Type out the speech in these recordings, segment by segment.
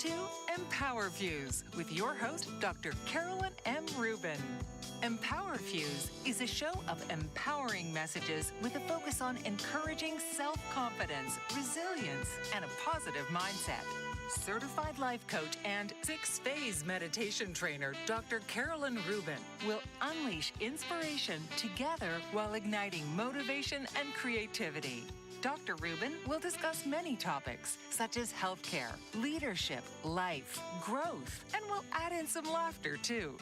to EmpowerFuse with your host, Dr. Carolyn M. Rubin. EmpowerFuse is a show of empowering messages with a focus on encouraging self-confidence, resilience, and a positive mindset. Certified life coach and 6-phase meditation trainer, Dr. Carolyn Rubin, will unleash inspiration together while igniting motivation and creativity. Dr. Rubin will discuss many topics such as healthcare, leadership, life, growth, and we'll add in some laughter too.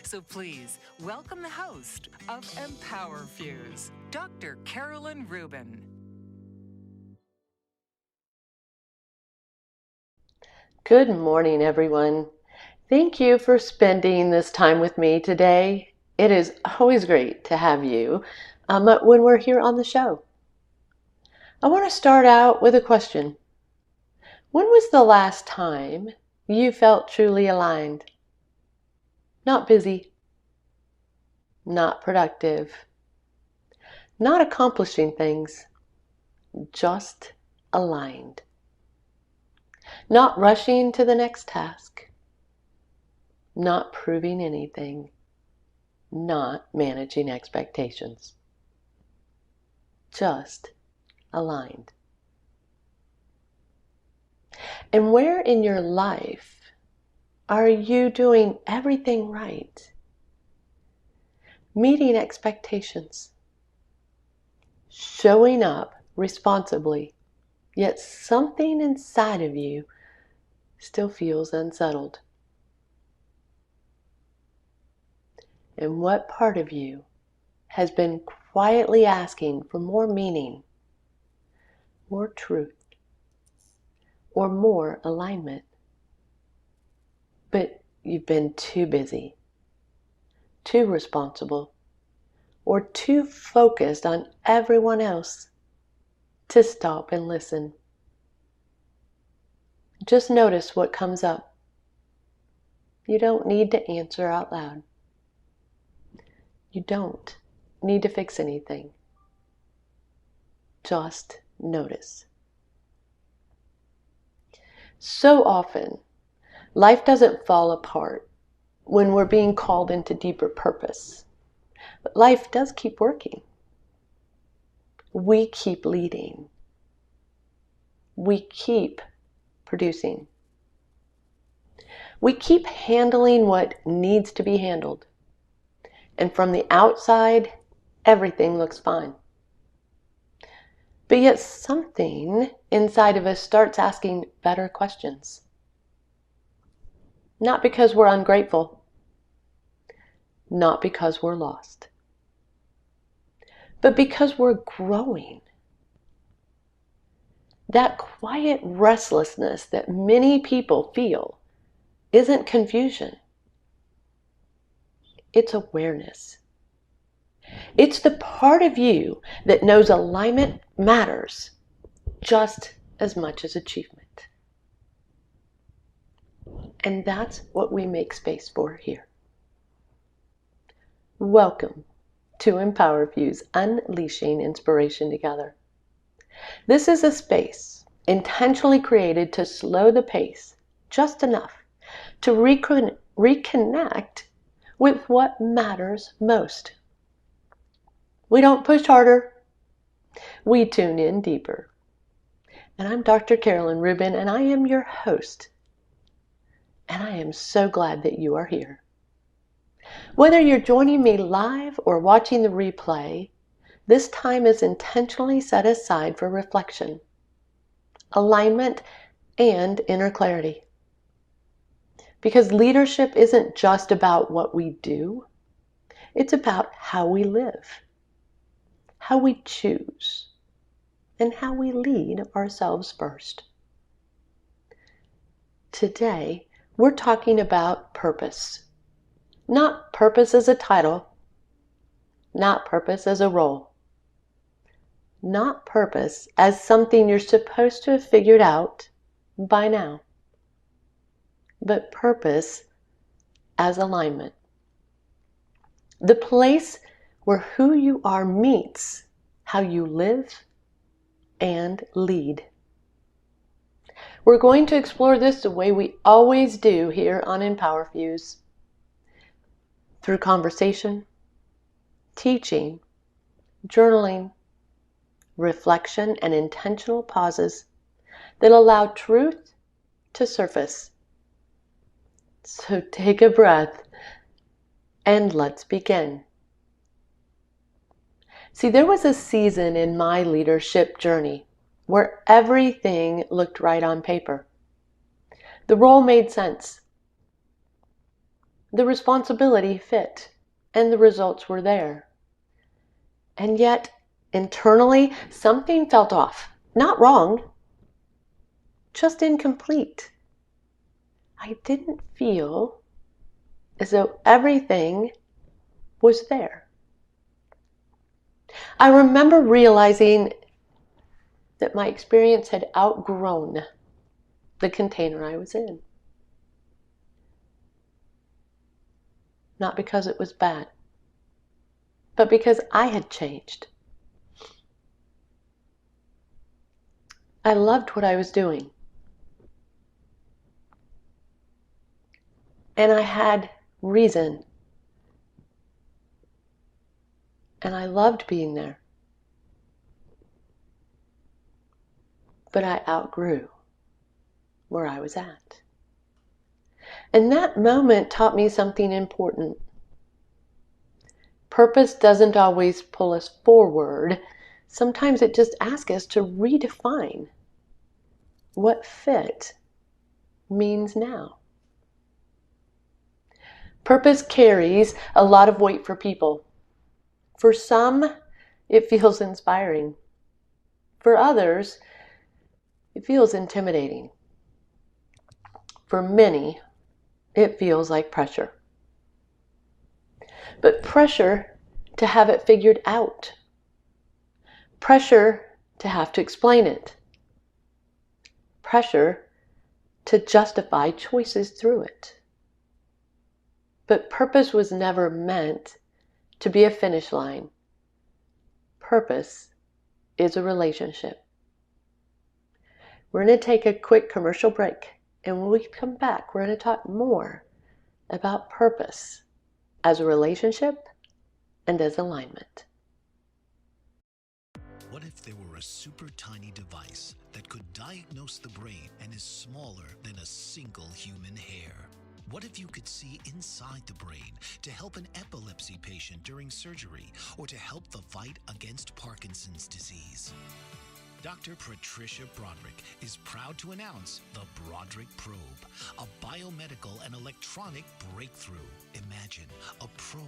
So please welcome the host of EmpowerFuse, Dr. Carolyn Rubin. Good morning, everyone. Thank you for spending this time with me today. It is always great to have you when we're here on the show. I want to start out with a question. When was the last time you felt truly aligned? Not busy, not productive, not accomplishing things, just aligned. Not rushing to the next task, not proving anything, not managing expectations. Just aligned. And where in your life are you doing everything right? Meeting expectations, showing up responsibly, yet something inside of you still feels unsettled. And what part of you has been quietly asking for more meaning, more truth, or more alignment? But you've been too busy, too responsible, or too focused on everyone else to stop and listen. Just notice what comes up. You don't need to answer out loud. You don't need to fix anything. Just notice. So often, life doesn't fall apart when we're being called into deeper purpose. But life does keep working. We keep leading. We keep producing. We keep handling what needs to be handled. And from the outside, everything looks fine. But yet something inside of us starts asking better questions. Not because we're ungrateful. Not because we're lost. But because we're growing. That quiet restlessness that many people feel isn't confusion. It's awareness. It's the part of you that knows alignment matters just as much as achievement. And that's what we make space for here. Welcome to EmpowerFuse, Unleashing Inspiration Together. This is a space intentionally created to slow the pace just enough to reconnect with what matters most. We don't push harder, we tune in deeper. And I'm Dr. Carolyn Rubin, and I am your host. And I am so glad that you are here. Whether you're joining me live or watching the replay, this time is intentionally set aside for reflection, alignment, and inner clarity. Because leadership isn't just about what we do, it's about how we live, how we choose, and how we lead ourselves first. Today, we're talking about purpose. Not purpose as a title, not purpose as a role, not purpose as something you're supposed to have figured out by now, but purpose as alignment. The place where who you are meets how you live and lead. We're going to explore this the way we always do here on EmpowerFuse, through conversation, teaching, journaling, reflection, and intentional pauses that allow truth to surface. So take a breath and let's begin. See, there was a season in my leadership journey where everything looked right on paper. The role made sense. The responsibility fit, and the results were there. And yet, internally, something felt off. Not wrong, just incomplete. I didn't feel as though everything was there. I remember realizing that my experience had outgrown the container I was in. Not because it was bad, but because I had changed. I loved what I was doing. And I had reason. And I loved being there. But I outgrew where I was at. And that moment taught me something important. Purpose doesn't always pull us forward. Sometimes it just asks us to redefine what fit means now. Purpose carries a lot of weight for people. For some, it feels inspiring. For others, it feels intimidating. For many, it feels like pressure. But pressure to have it figured out. Pressure to have to explain it. Pressure to justify choices through it. But purpose was never meant to be a finish line. Purpose is a relationship. We're going to take a quick commercial break, and when we come back, we're going to talk more about purpose as a relationship and as alignment. What if there were a super tiny device that could diagnose the brain and is smaller than a single human hair? What if you could see inside the brain to help an epilepsy patient during surgery or to help the fight against Parkinson's disease? Dr. Patricia Broderick is proud to announce the Broderick Probe, a biomedical and electronic breakthrough. Imagine a probe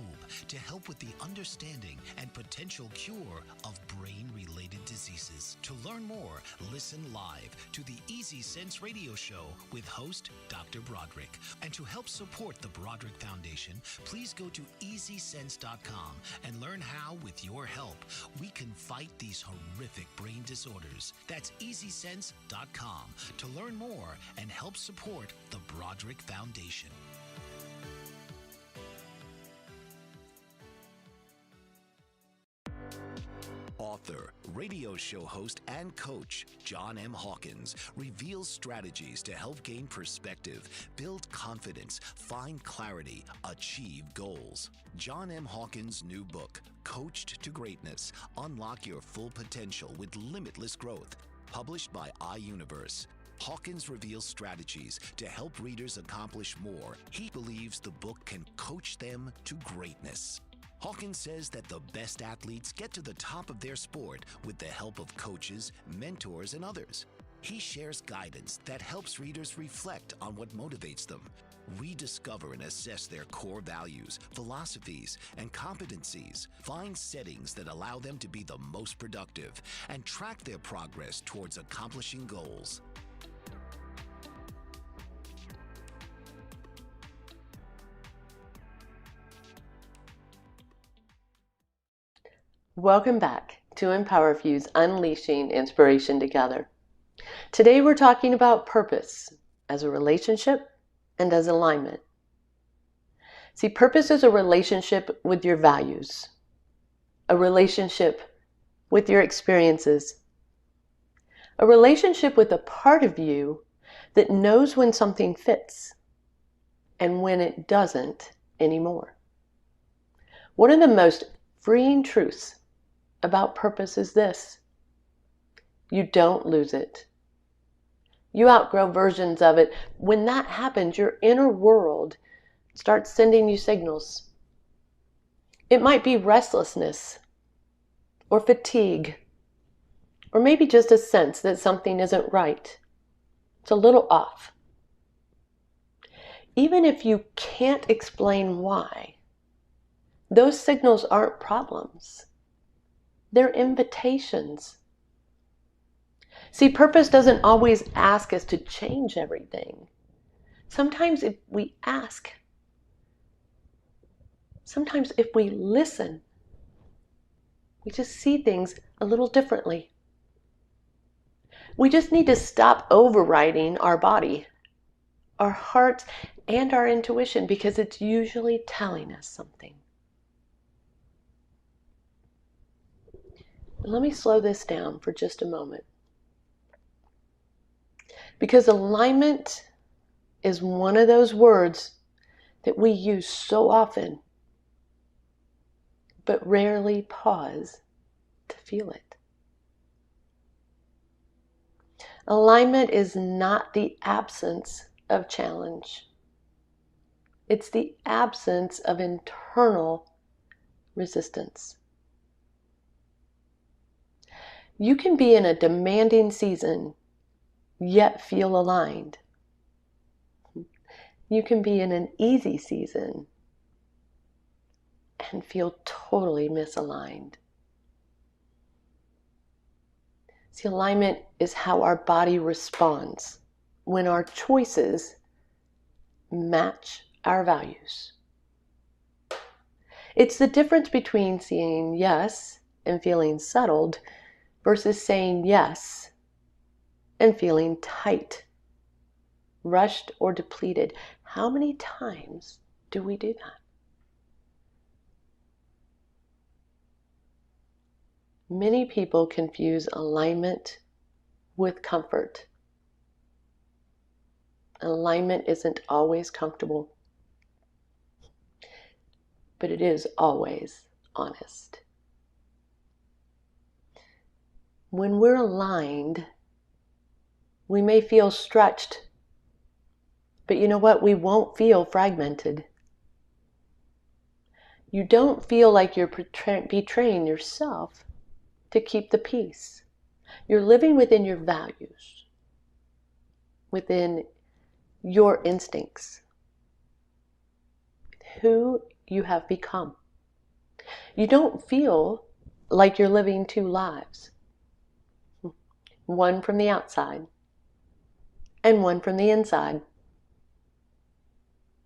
to help with the understanding and potential cure of brain-related diseases. To learn more, listen live to the Easy Sense radio show with host Dr. Broderick. And to help support the Broderick Foundation, please go to EasySense.com and learn how, with your help, we can fight these horrific brain disorders. That's EasySense.com to learn more and help support the Broderick Foundation. Author, radio show host, and coach John M. Hawkins reveals strategies to help gain perspective, build confidence, find clarity, achieve goals. John M. Hawkins' new book, Coached to Greatness, Unlock Your Full Potential with Limitless Growth, published by iUniverse. Hawkins reveals strategies to help readers accomplish more. He believes the book can coach them to greatness. Hawkins says that the best athletes get to the top of their sport with the help of coaches, mentors, and others. He shares guidance that helps readers reflect on what motivates them, rediscover and assess their core values, philosophies, and competencies, find settings that allow them to be the most productive, and track their progress towards accomplishing goals. Welcome back to EmpowerFuse, Unleashing Inspiration Together. Today we're talking about purpose as a relationship and as alignment. See, purpose is a relationship with your values, a relationship with your experiences, a relationship with a part of you that knows when something fits and when it doesn't anymore. One of the most freeing truths about purpose is this: you don't lose it. You outgrow versions of it. When that happens, your inner world starts sending you signals. It might be restlessness or fatigue, or maybe just a sense that something isn't right. It's a little off. Even if you can't explain why, those signals aren't problems. They're invitations. See, purpose doesn't always ask us to change everything. Sometimes if we ask, sometimes if we listen, we just see things a little differently. We just need to stop overriding our body, our heart, and our intuition, because it's usually telling us something. Let me slow this down for just a moment. Because alignment is one of those words that we use so often, but rarely pause to feel it. Alignment is not the absence of challenge. It's the absence of internal resistance. You can be in a demanding season, yet feel aligned. You can be in an easy season and feel totally misaligned. See, alignment is how our body responds when our choices match our values. It's the difference between saying yes and feeling settled versus saying yes and feeling tight, rushed, or depleted. How many times do we do that? Many people confuse alignment with comfort. Alignment isn't always comfortable, but it is always honest. When we're aligned, we may feel stretched, but you know what? We won't feel fragmented. You don't feel like you're betraying yourself to keep the peace. You're living within your values, within your instincts, who you have become. You don't feel like you're living two lives, one from the outside and one from the inside.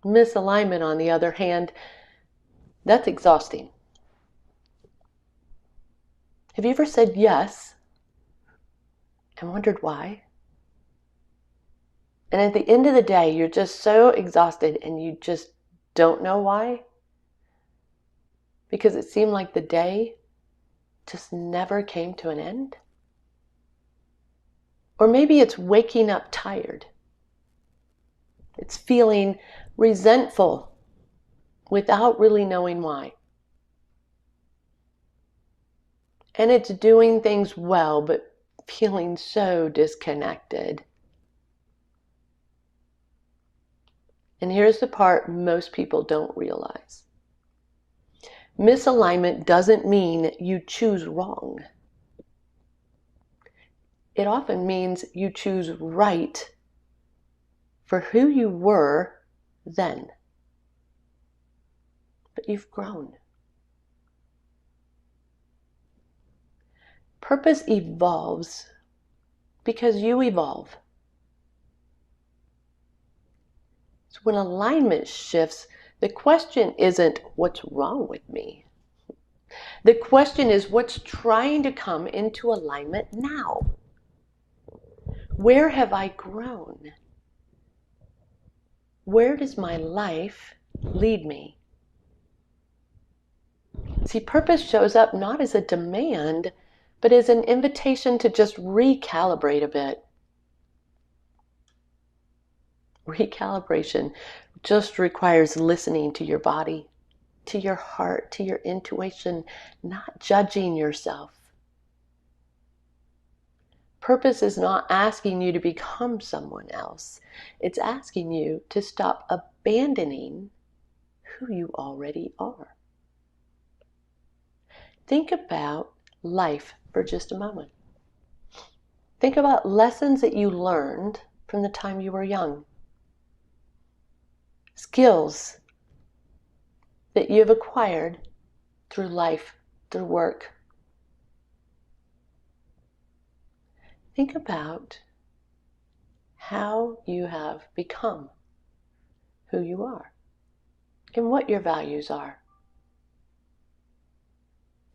Misalignment, on the other hand, that's exhausting. Have you ever said yes and wondered why? And at the end of the day, you're just so exhausted and you just don't know why? Because it seemed like the day just never came to an end? Or maybe it's waking up tired. It's feeling resentful without really knowing why. And it's doing things well, but feeling so disconnected. And here's the part most people don't realize. Misalignment doesn't mean you choose wrong. It often means you choose right for who you were then. But you've grown. Purpose evolves because you evolve. So when alignment shifts, the question isn't what's wrong with me. The question is what's trying to come into alignment now. Where have I grown? Where does my life lead me? See, purpose shows up not as a demand, but as an invitation to just recalibrate a bit. Recalibration just requires listening to your body, to your heart, to your intuition, not judging yourself. Purpose is not asking you to become someone else. It's asking you to stop abandoning who you already are. Think about life for just a moment. Think about lessons that you learned from the time you were young. Skills that you've acquired through life, through work. Think about how you have become who you are and what your values are.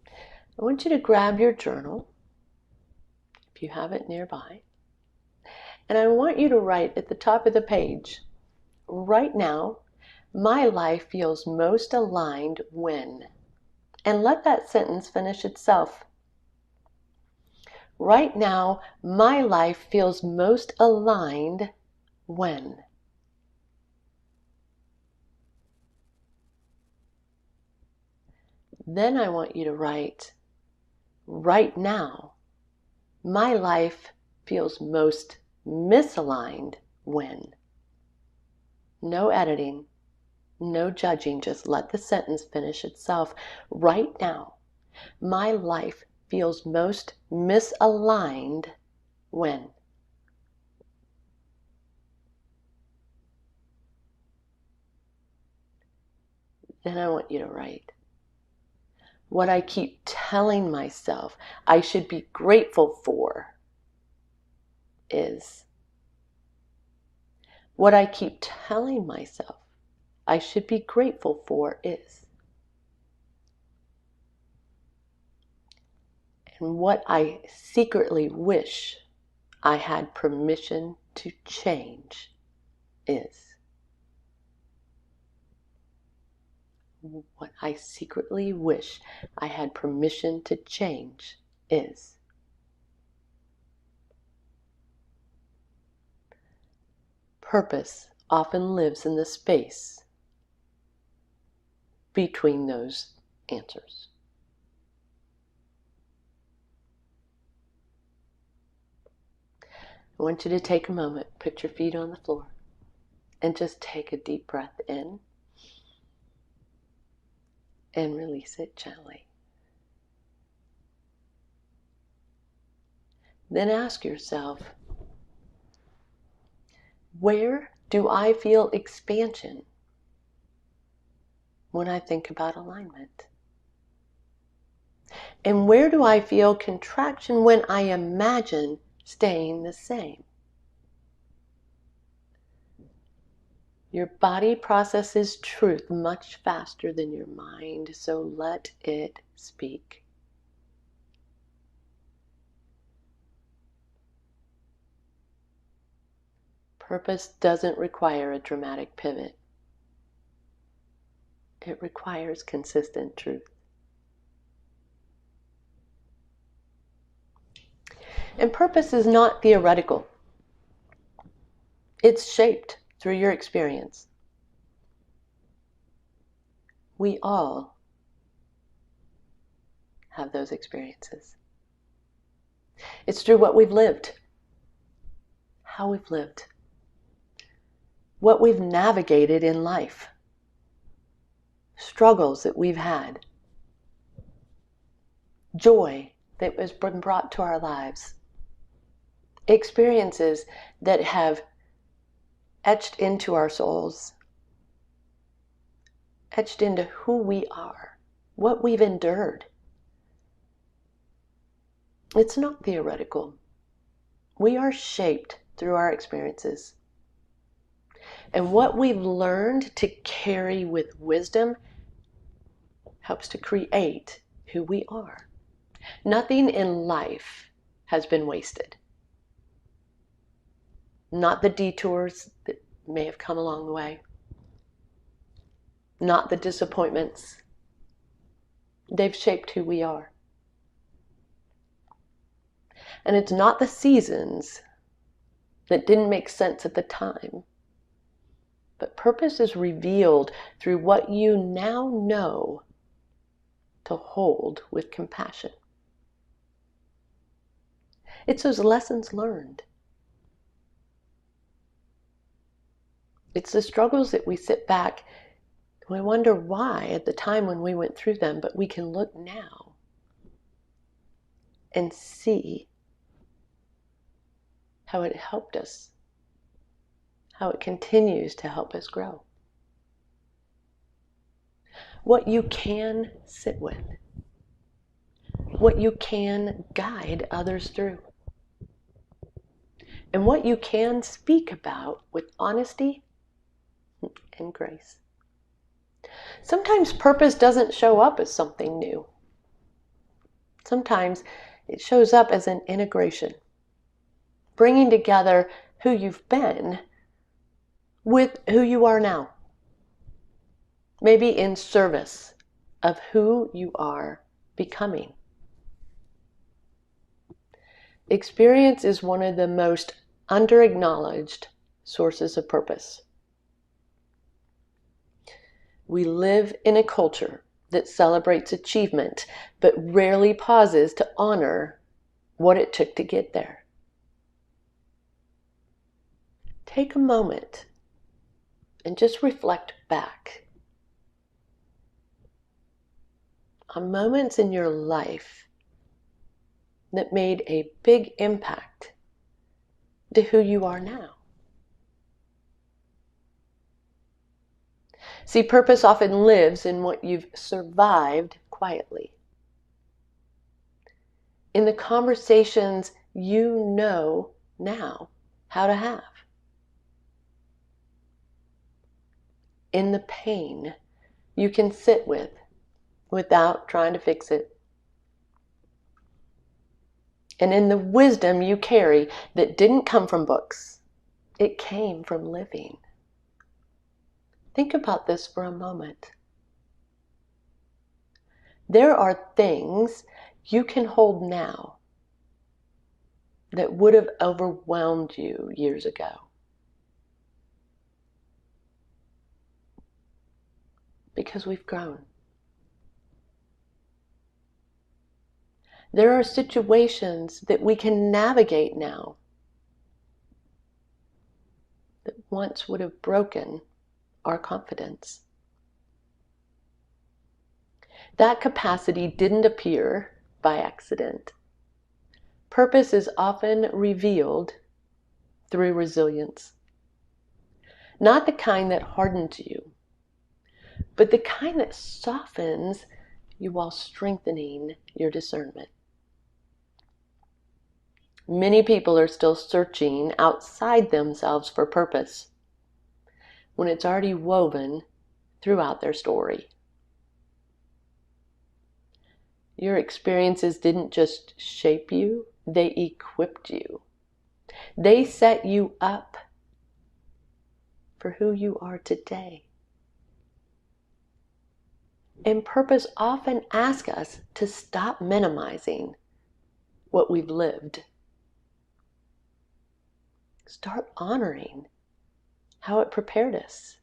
I want you to grab your journal, if you have it nearby, and I want you to write at the top of the page, right now, my life feels most aligned when, and let that sentence finish itself. Right now, my life feels most aligned when. Then I want you to write, right now, my life feels most misaligned when. No editing, no judging, just let the sentence finish itself. Right now, my life feels most misaligned when. Then I want you to write, what I keep telling myself I should be grateful for is. What I keep telling myself I should be grateful for is. And what I secretly wish I had permission to change is. What I secretly wish I had permission to change is. Purpose often lives in the space between those answers. I want you to take a moment, put your feet on the floor, and just take a deep breath in and release it gently. Then ask yourself, where do I feel expansion when I think about alignment? And where do I feel contraction when I imagine staying the same? Your body processes truth much faster than your mind, so let it speak. Purpose doesn't require a dramatic pivot. It requires consistent truth. And purpose is not theoretical. It's shaped through your experience. We all have those experiences. It's through what we've lived, how we've lived, what we've navigated in life, struggles that we've had, joy that has been brought to our lives, experiences that have etched into our souls, etched into who we are, what we've endured. It's not theoretical. We are shaped through our experiences. And what we've learned to carry with wisdom helps to create who we are. Nothing in life has been wasted. Not the detours that may have come along the way. Not the disappointments. They've shaped who we are. And it's not the seasons that didn't make sense at the time But purpose is revealed through what you now know to hold with compassion. It's those lessons learned. It's the struggles that we sit back and we wonder why at the time when we went through them, but we can look now and see how it helped us, how it continues to help us grow. What you can sit with, what you can guide others through, and what you can speak about with honesty and grace. Sometimes purpose doesn't show up as something new. Sometimes it shows up as an integration, bringing together who you've been with who you are now. Maybe in service of who you are becoming. Experience is one of the most under-acknowledged sources of purpose. We live in a culture that celebrates achievement, but rarely pauses to honor what it took to get there. Take a moment and just reflect back on moments in your life that made a big impact to who you are now. See, purpose often lives in what you've survived quietly. In the conversations you know now how to have. In the pain you can sit with without trying to fix it. And in the wisdom you carry that didn't come from books, it came from living. Think about this for a moment. There are things you can hold now that would have overwhelmed you years ago. Because we've grown. There are situations that we can navigate now that once would have broken our confidence. That capacity didn't appear by accident. Purpose is often revealed through resilience. Not the kind that hardens you, but the kind that softens you while strengthening your discernment. Many people are still searching outside themselves for purpose when it's already woven throughout their story. Your experiences didn't just shape you, they equipped you. They set you up for who you are today. And purpose often asks us to stop minimizing what we've lived. Start honoring how it prepared us.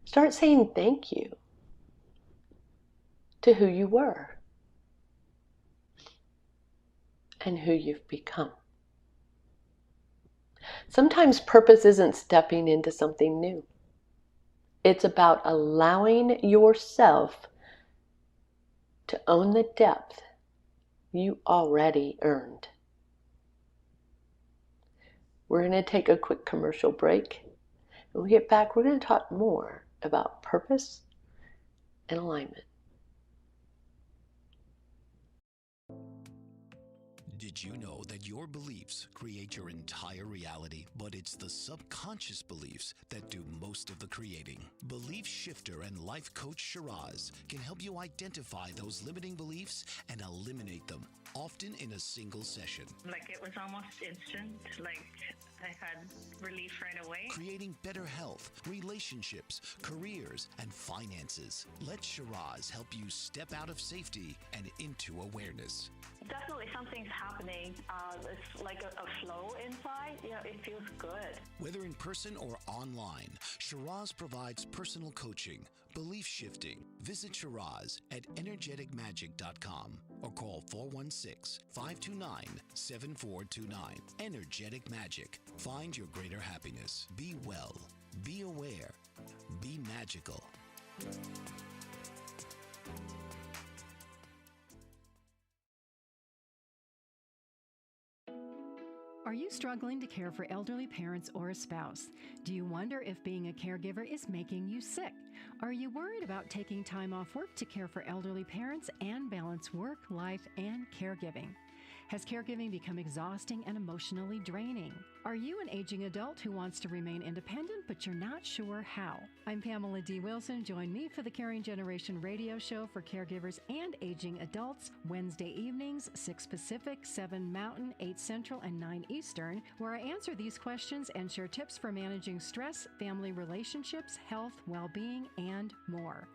Start saying thank you to who you were and who you've become. Sometimes purpose isn't stepping into something new. It's about allowing yourself to own the depth you already earned. We're going to take a quick commercial break. When we get back, we're going to talk more about purpose and alignment. Did you know that your beliefs create your entire reality, but it's the subconscious beliefs that do most of the creating? Belief shifter and life coach Shiraz can help you identify those limiting beliefs and eliminate them, often in a single session. Like it was almost instant, like I had relief right away. Creating better health, relationships, careers, and finances. Let Shiraz help you step out of safety and into awareness. Definitely something's happening. It's like a flow inside. It feels good. Whether in person or online, Shiraz provides personal coaching, belief shifting. Visit Shiraz at energeticmagic.com or call 416-529-7429. Energetic Magic. Find your greater happiness. Be well. Be aware. Be magical. Are you struggling to care for elderly parents or a spouse? Do you wonder if being a caregiver is making you sick? Are you worried about taking time off work to care for elderly parents and balance work, life, and caregiving? Has caregiving become exhausting and emotionally draining? Are you an aging adult who wants to remain independent, but you're not sure how? I'm Pamela D. Wilson. Join me for the Caring Generation radio show for caregivers and aging adults, Wednesday evenings, 6 Pacific, 7 Mountain, 8 Central, and 9 Eastern, where I answer these questions and share tips for managing stress, family relationships, health, well-being, and more.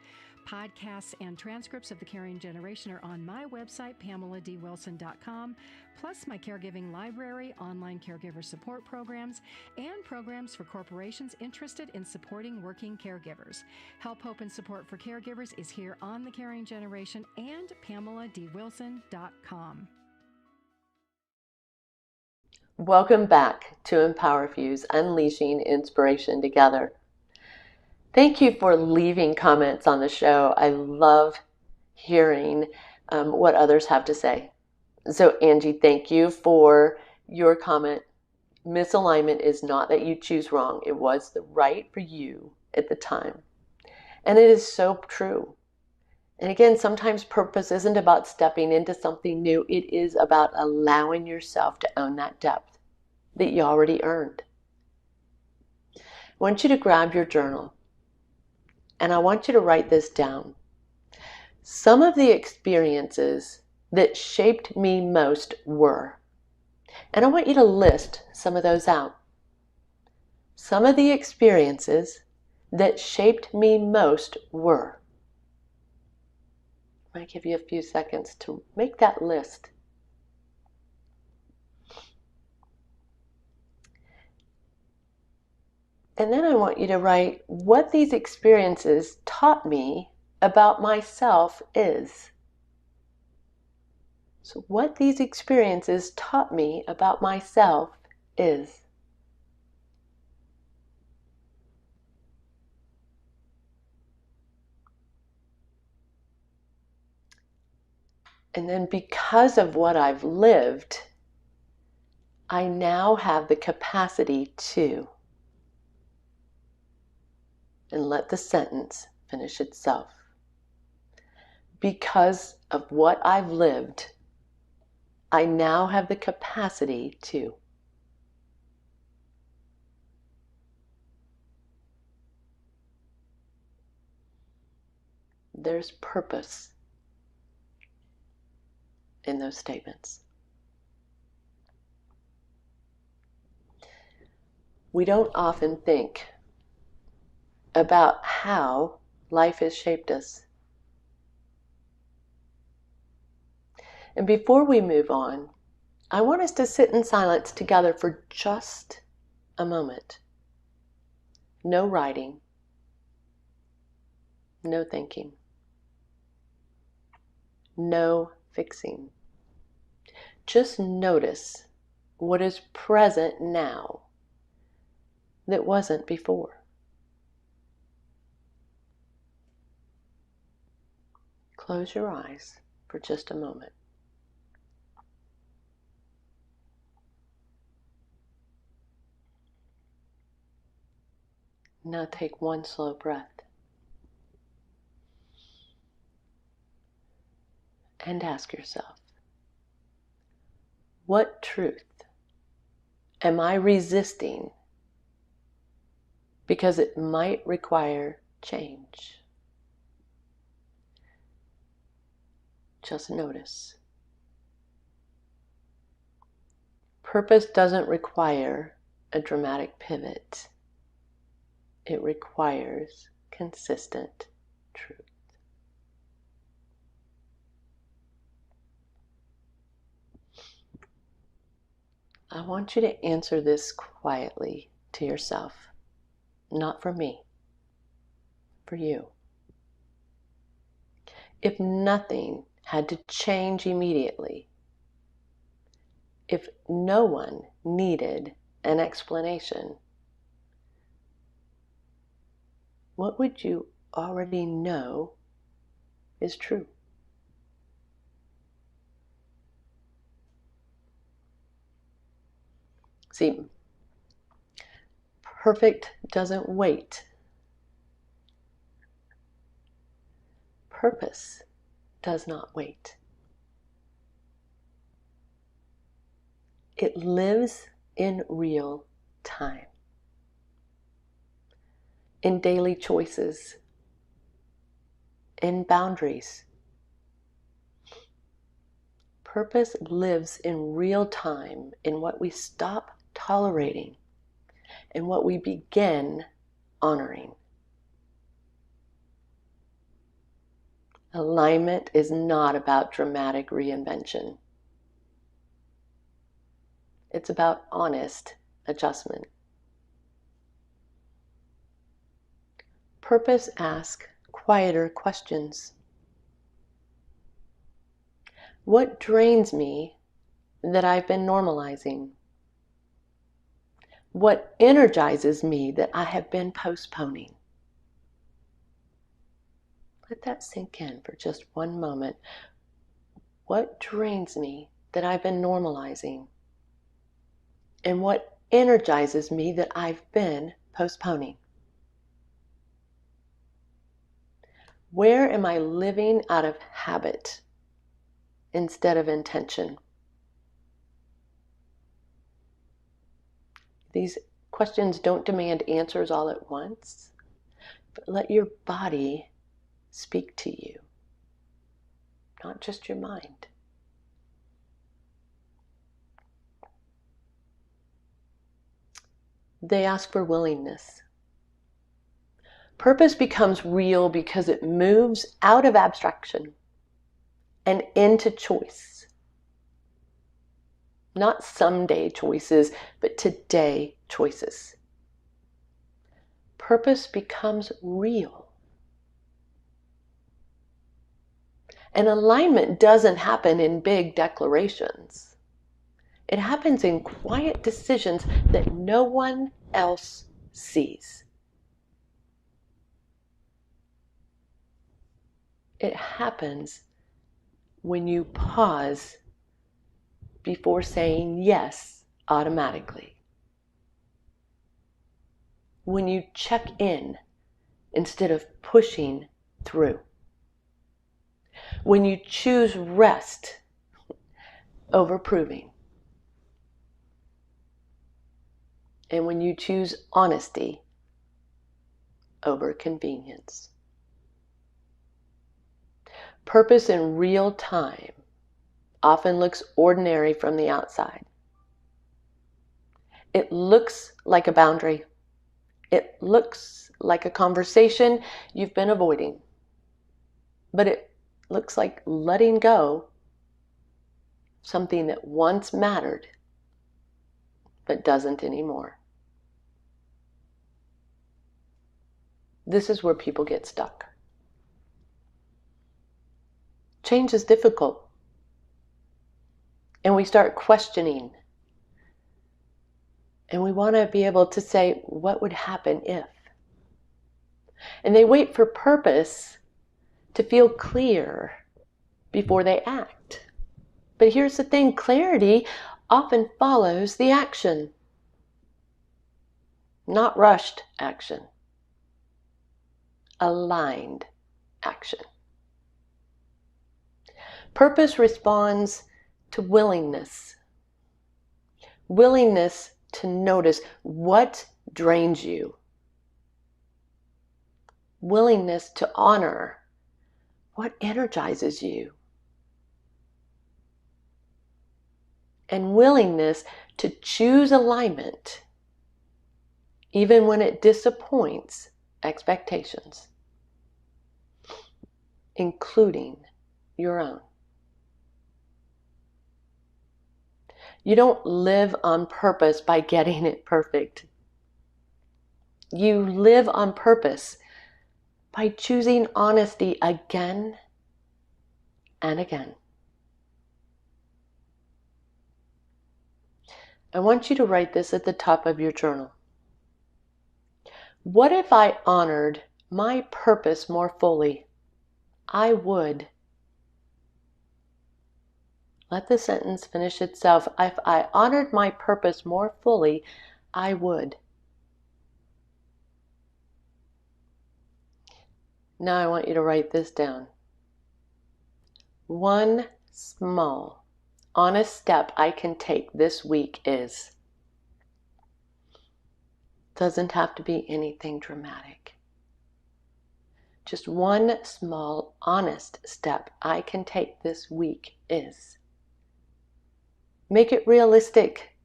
Podcasts and transcripts of the Caring Generation are on my website, PamelaDWilson.com, plus my caregiving library, online caregiver support programs, and programs for corporations interested in supporting working caregivers. Help, hope, and support for caregivers is here on the Caring Generation and PamelaDWilson.com. Welcome back to EmpowerFuse, Unleashing Inspiration Together. Thank you for leaving comments on the show. I love hearing what others have to say. So Angie, thank you for your comment. Misalignment is not that you choose wrong. It was the right for you at the time. And it is so true. And again, sometimes purpose isn't about stepping into something new. It is about allowing yourself to own that depth that you already earned. I want you to grab your journal. And I want you to write this down. Some of the experiences that shaped me most were, and I want you to list some of those out. Some of the experiences that shaped me most were. I might give you a few seconds to make that list. And then I want you to write what these experiences taught me about myself is. So what these experiences taught me about myself is. And then because of what I've lived, I now have the capacity to. And let the sentence finish itself. Because of what I've lived, I now have the capacity to. There's purpose in those statements. We don't often think about how life has shaped us. And before we move on, I want us to sit in silence together for just a moment. No writing, no thinking, no fixing. Just notice what is present now that wasn't before. Close your eyes for just a moment. Now take one slow breath. And ask yourself, what truth am I resisting because it might require change? Just notice. Purpose doesn't require a dramatic pivot. It requires consistent truth. I want you to answer this quietly to yourself. Not for me, for you. If nothing had to change immediately, if no one needed an explanation, what would you already know is true? See, perfect doesn't wait. Purpose does not wait. It lives in real time, in daily choices, in boundaries. Purpose lives in real time in what we stop tolerating and what we begin honoring. Alignment is not about dramatic reinvention. It's about honest adjustment. Purpose asks quieter questions. What drains me that I've been normalizing? What energizes me that I have been postponing? Let that sink in for just one moment. What drains me that I've been normalizing? And what energizes me that I've been postponing? Where am I living out of habit instead of intention? These questions don't demand answers all at once, but let your body speak to you, not just your mind. They ask for willingness. Purpose becomes real because it moves out of abstraction and into choice. Not someday choices, but today choices. Purpose becomes real. And alignment doesn't happen in big declarations. It happens in quiet decisions that no one else sees. It happens when you pause before saying yes automatically. When you check in instead of pushing through. When you choose rest over proving. And when you choose honesty over convenience. Purpose in real time often looks ordinary from the outside. It looks like a boundary. It looks like a conversation you've been avoiding. But it looks like letting go something that once mattered but doesn't anymore. This is where people get stuck. Change is difficult. And we start questioning. And we want to be able to say, what would happen if? And they wait for purpose to feel clear before they act. But here's the thing, clarity often follows the action. Not rushed action. Aligned action. Purpose responds to willingness. Willingness to notice what drains you. Willingness to honor what energizes you. And willingness to choose alignment even when it disappoints expectations, including your own. You don't live on purpose by getting it perfect. You live on purpose by choosing honesty again and again. I want you to write this at the top of your journal. What if I honored my purpose more fully? I would. Let the sentence finish itself. If I honored my purpose more fully, I would. Now I want you to write this down. One small, honest step I can take this week is. Doesn't have to be anything dramatic. Just one small, honest step I can take this week is. Make it realistic.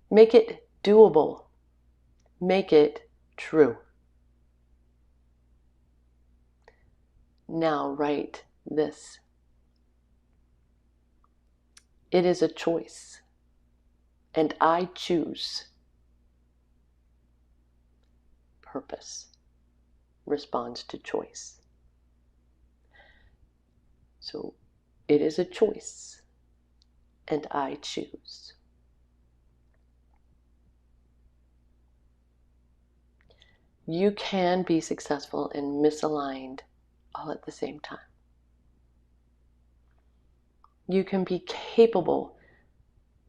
Make it doable. Make it true. Now write this. It is a choice, and I choose. Purpose responds to choice. So it is a choice, and I choose. You can be successful and misaligned all at the same time. You can be capable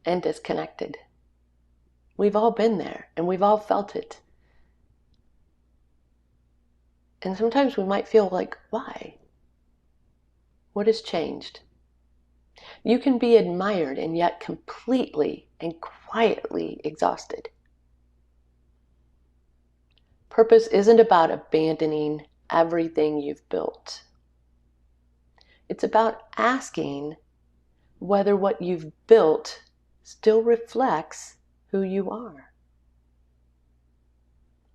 and disconnected. We've all been there and we've all felt it. And sometimes we might feel like, why? What has changed? You can be admired and yet completely and quietly exhausted. Purpose isn't about abandoning everything you've built. It's about asking whether what you've built still reflects who you are.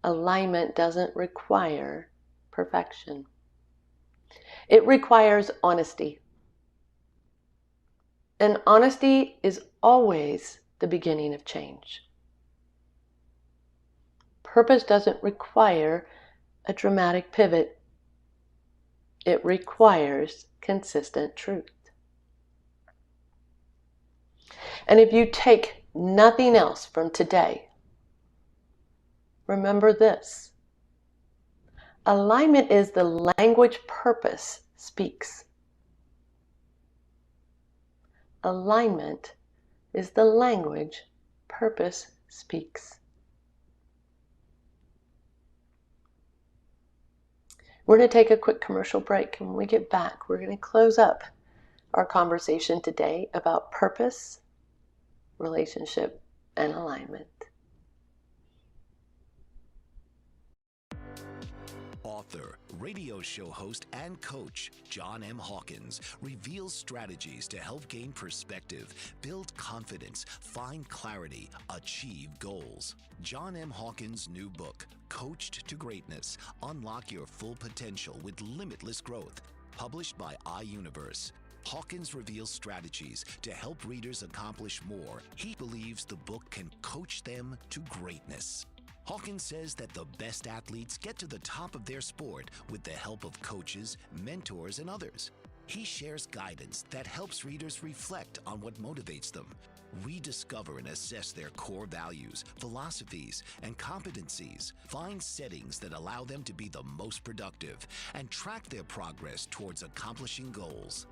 Alignment doesn't require perfection. It requires honesty. And honesty is always the beginning of change. Purpose doesn't require a dramatic pivot. It requires consistent truth. And if you take nothing else from today, remember this. Alignment is the language purpose speaks. Alignment is the language purpose speaks. We're going to take a quick commercial break, and when we get back, we're going to close up our conversation today about purpose, relationship, and alignment. Author, radio show host, and coach John M. Hawkins reveals strategies to help gain perspective, build confidence, find clarity, achieve goals. John M. Hawkins' new book, Coached to Greatness, Unlock Your Full Potential with Limitless Growth, published by iUniverse. Hawkins reveals strategies to help readers accomplish more. He believes the book can coach them to greatness. Hawkins says that the best athletes get to the top of their sport with the help of coaches, mentors, and others. He shares guidance that helps readers reflect on what motivates them, rediscover and assess their core values, philosophies, and competencies, find settings that allow them to be the most productive, and track their progress towards accomplishing goals.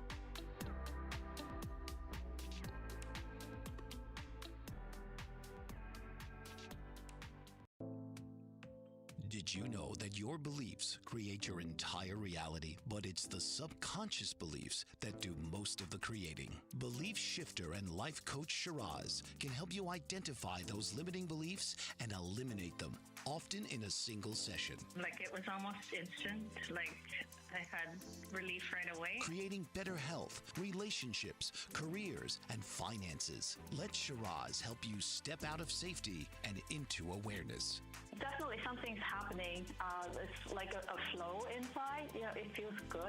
Did you know that your beliefs create your entire reality, but it's the subconscious beliefs that do most of the creating? Belief shifter and life coach Shiraz can help you identify those limiting beliefs and eliminate them, often in a single session. Like it was almost instant, like I had relief right away. Creating better health, relationships, careers, and finances. Let Shiraz help you step out of safety and into awareness. Definitely something's happening. It's like a flow inside. It feels good.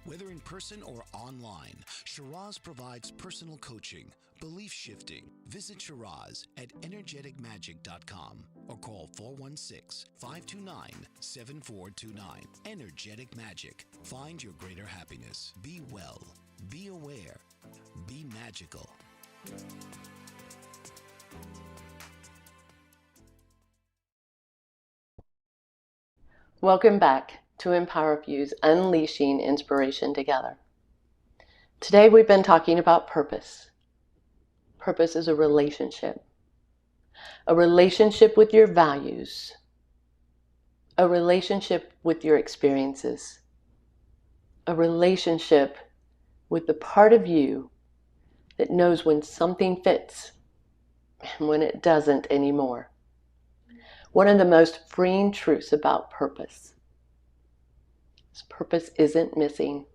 Whether in person or online, Shiraz provides personal coaching, belief shifting. Visit Shiraz at energeticmagic.com or call 416-529-7429. Energetic Magic. Find your greater happiness. Be well. Be aware. Be magical. Welcome back to EmpowerFuse, Unleashing Inspiration Together. Today we've been talking about purpose. Purpose is a relationship with your values, a relationship with your experiences, a relationship with the part of you that knows when something fits and when it doesn't anymore. One of the most freeing truths about purpose is purpose isn't missing.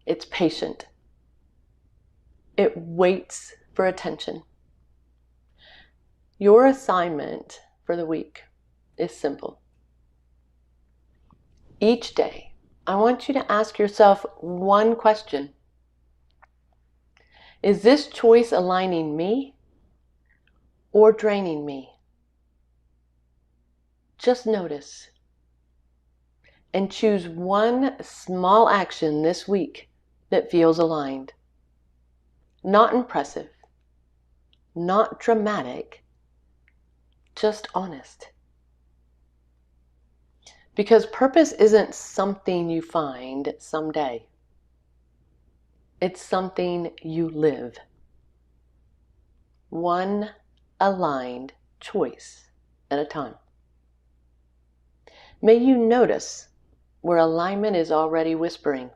It's patient. It waits for attention. Your assignment for the week is simple. Each day, I want you to ask yourself one question. Is this choice aligning me or draining me? Just notice and choose one small action this week that feels aligned. Not impressive, not dramatic, just honest. Because purpose isn't something you find someday. It's something you live. One aligned choice at a time. May you notice where alignment is already whispering.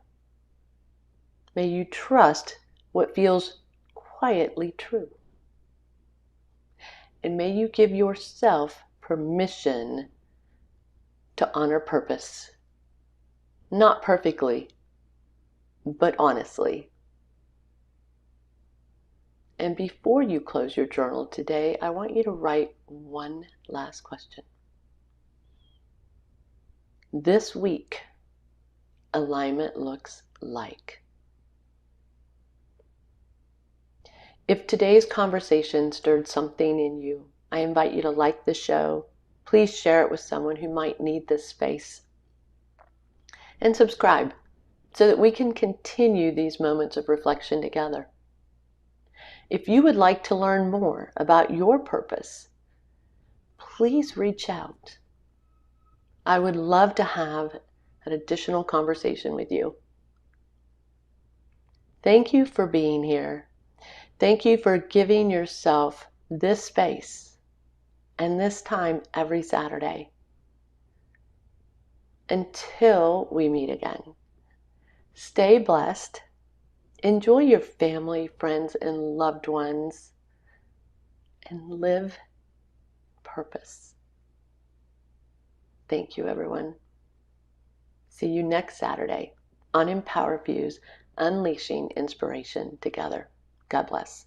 May you trust what feels quietly true. And may you give yourself permission to honor purpose. Not perfectly, but honestly. And before you close your journal today, I want you to write one last question. This week, alignment looks like. If today's conversation stirred something in you, I invite you to like the show. Please share it with someone who might need this space. And subscribe so that we can continue these moments of reflection together. If you would like to learn more about your purpose, please reach out. I would love to have an additional conversation with you. Thank you for being here. Thank you for giving yourself this space and this time every Saturday. Until we meet again, stay blessed. Enjoy your family, friends, and loved ones, and live purpose. Thank you, everyone. See you next Saturday on EmpowerFuse, Unleashing Inspiration Together. God bless.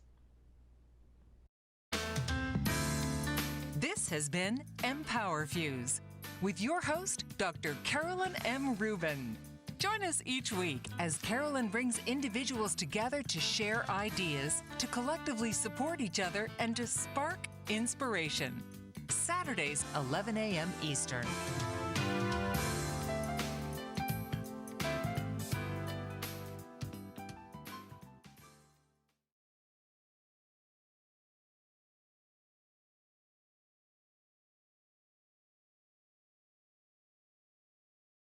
This has been EmpowerFuse with your host, Dr. Carolyn M. Rubin. Join us each week as Carolyn brings individuals together to share ideas, to collectively support each other, and to spark inspiration. Saturdays, 11 a.m. Eastern.